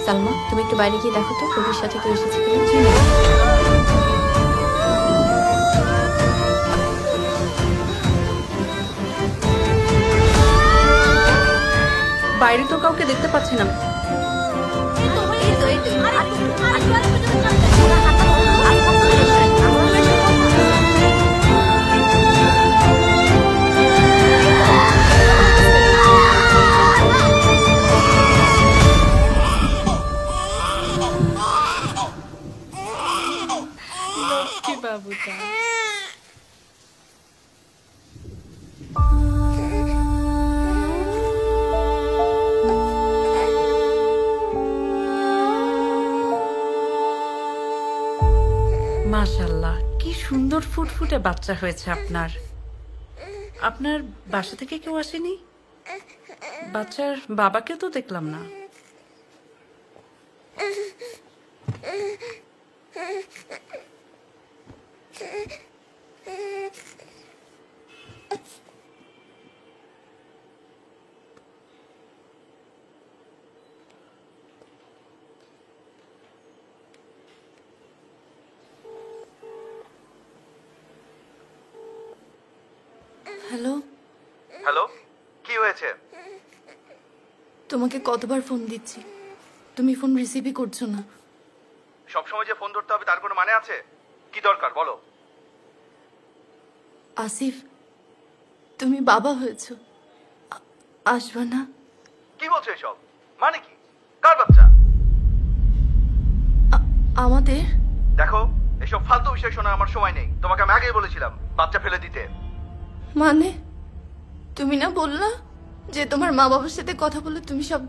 সালমা, তুমি একটু বাইরে গিয়ে দেখো তো রবির সাথে কেউ এসেছে কিনা। বাইরে তো কাউকে দেখতে পাচ্ছি না। বাবুটা মাশাআল্লাহ, কি সুন্দর ফুটফুটে বাচ্চা হয়েছে আপনার। আপনার বাসা থেকে কেউ আসেনি? বাচ্চার বাবাকে তো দেখলাম না। হ্যালো হ্যালো, কি হয়েছে? তোমাকে কতবার ফোন দিচ্ছি, তুমি ফোন রিসিভই করছো না। সবসময় যে ফোন ধরতে হবে তার কোনো মানে আছে? কি দরকার বলো? আসিফ, তুমি বাবা হয়েছো, আসবা না? কি বলছো এসব? মানে কি? কার বাচ্চা? আমাদের। দেখো, এসব ফালতু বিষয় শোনা আমার সময় নেই। তোমাকে আমি আগেই বলেছিলাম বাচ্চা ফেলে দিতে। মানে তুমি না বললা যে তোমার মা বাবার সাথে কথা বলে তুমি সব